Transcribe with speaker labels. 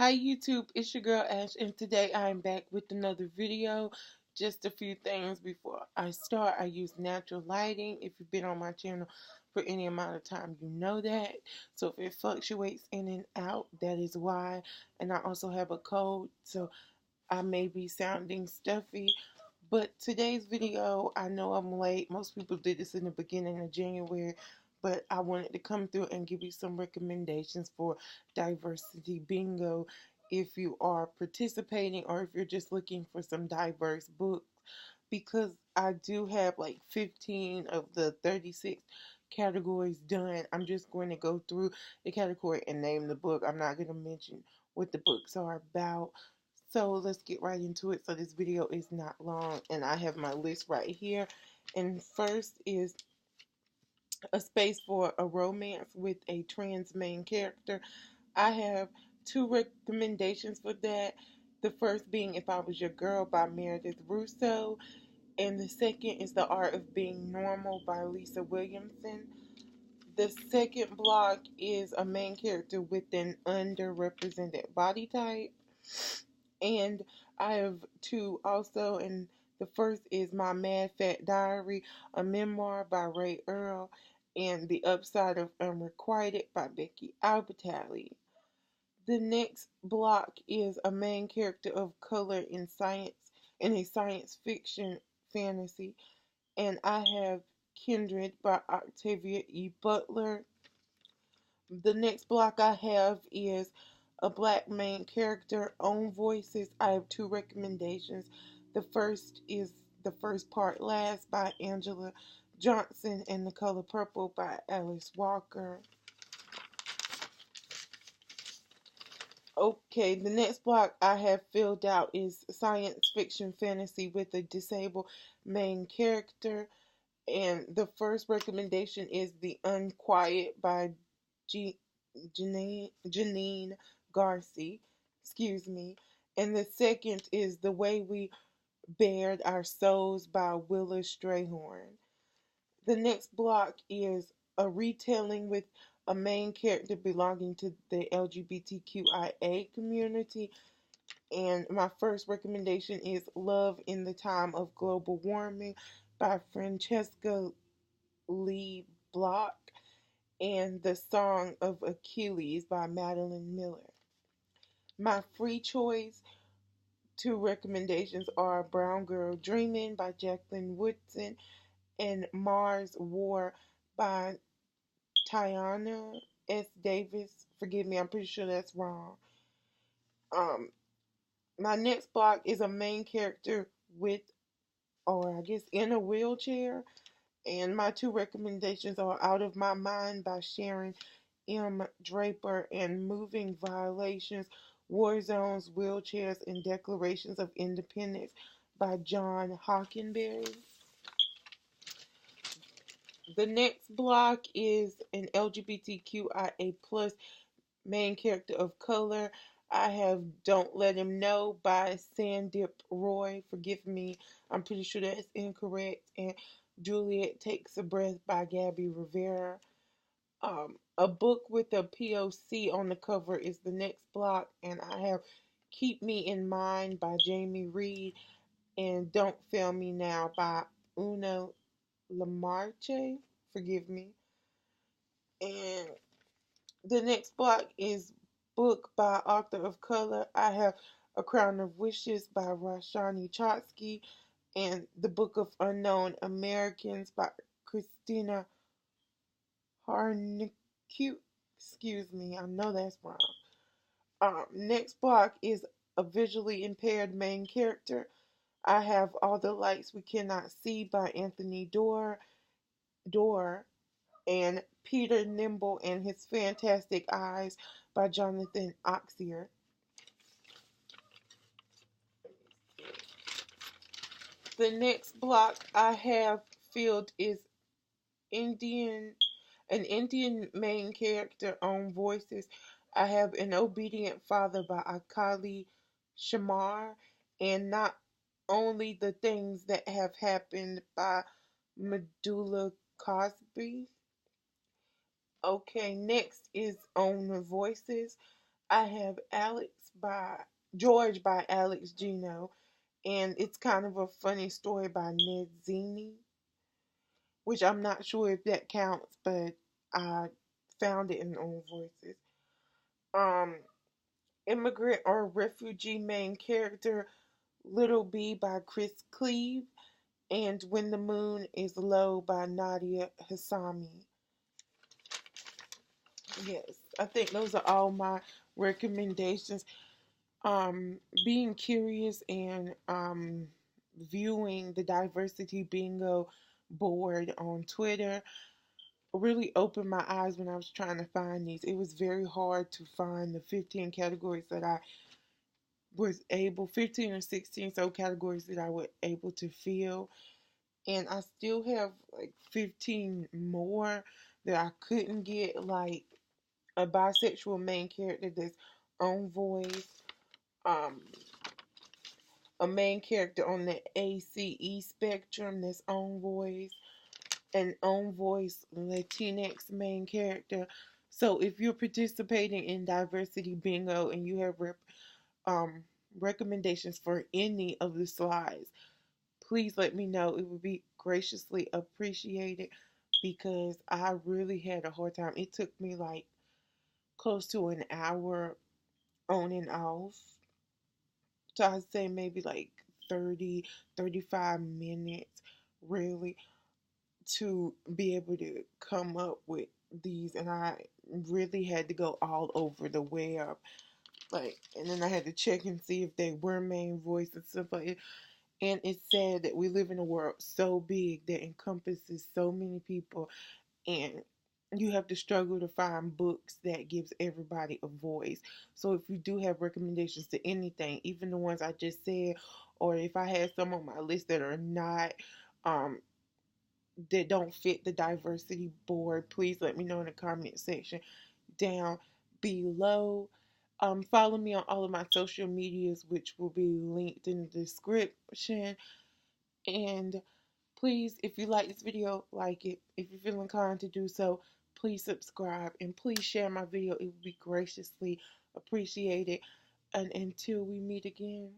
Speaker 1: Hi YouTube, it's your girl Ash, and today I'm back with another video. Just a few things before I start. I use natural lighting. If you've been on my channel for any amount of time, you know that. So if it fluctuates in and out, that is why. And I also have a cold, so I may be sounding stuffy. But today's video, I know I'm late. Most people did this in the beginning of January, but I wanted to come through and give you some recommendations for diversity bingo if you are participating or if you're just looking for some diverse books, because I do have like 15 of the 36 categories done. I'm just going to go through the category and name the book. I'm not going to mention what the books are about. So let's get right into it so this video is not long, and I have my list right here. And first is A Space for a Romance with a Trans Main Character. I have two recommendations for that. The first being If I Was Your Girl by Meredith Russo, and the second is The Art of Being Normal by Lisa Williamson. The second block is a main character with an underrepresented body type. And I have two also, and the first is My Mad Fat Diary, a memoir by Ray Earl, and The Upside of Unrequited by Becky Albertalli. The next block is a main character of color in a science fiction fantasy, and I have Kindred by Octavia E. Butler. The next block I have is a black main character, own voices. I have two recommendations. The first is The First Part Last by Angela Johnson, and The Color Purple by Alice Walker. Okay, the next block I have filled out is science fiction fantasy with a disabled main character. And the first recommendation is The Unquiet by Janine Garcia. Excuse me. And the second is The Way We Bared Our Souls by Willa Strayhorn. The next block is a retelling with a main character belonging to the LGBTQIA community. And my first recommendation is Love in the Time of Global Warming by Francesca Lee Block, and The Song of Achilles by Madeline Miller. My free choice two recommendations are Brown Girl Dreaming by Jacqueline Woodson and Mars War by Tiana S. Davis. Forgive me, I'm pretty sure that's wrong. Um, my next block is a main character with, or I guess in a wheelchair. And my two recommendations are Out of My Mind by Sharon M. Draper and Moving Violations, War Zones, Wheelchairs, and Declarations of Independence by John Hockenberry. The next block is an LGBTQIA plus main character of color. I have Don't Let Him Know by Sandip Roy. Forgive me, I'm pretty sure that's incorrect. And Juliet Takes a Breath by Gabby Rivera. A book with a POC on the cover is the next block, and I have Keep Me in Mind by Jamie Reed and Don't Fail Me Now by Una Lamarche. Forgive me. And the next block is book by author of color. I have A Crown of Wishes by Rashani Chotsky and The Book of Unknown Americans by Christina Harnicute. Excuse me, I know that's wrong. Next block is a visually impaired main character. I have All the Lights We Cannot See by Anthony Doerr, and Peter Nimble and His Fantastic Eyes by Jonathan Oxier. The next block I have filled is an Indian main character on voices. I have An Obedient Father by Akali Shamar, and Not Only the Things That Have Happened by Medulla Cosby. Okay, next is On the Voices. I have George by Alex Gino, and it's kind of a funny story by Ned Zini, which I'm not sure if that counts, but I found it in Own Voices. Um, Immigrant or Refugee Main Character Little B by Chris Cleve, and When the Moon is Low by Nadia Hassami. Yes, I think those are all my recommendations. Being curious and viewing the Diversity Bingo board on Twitter really opened my eyes when I was trying to find these. It was very hard to find the 15 categories that I was able, 15 or 16 so categories that I was able to fill. And I still have like 15 more that I couldn't get, like a bisexual main character that's own voice, um, a main character on the ACE spectrum that's own voice, an own voice Latinx main character. So if you're participating in Diversity Bingo and you have um, recommendations for any of the slides, please let me know. It would be graciously appreciated because I really had a hard time. It took me like close to an hour on and off. So I'd say maybe like 30, 35 minutes really to be able to come up with these. And I really had to go all over the web. Like, and then I had to check and see if they were main voice and stuff like that. And it's sad that we live in a world so big that encompasses so many people, and you have to struggle to find books that gives everybody a voice. So if you do have recommendations to anything, even the ones I just said, or if I had some on my list that are not um that don't fit the diversity board, please let me know in the comment section down below. Follow me on all of my social medias, which will be linked in the description. And please, if you like this video, like it. If you feel inclined to do so, please subscribe and please share my video. It would be graciously appreciated. And until we meet again.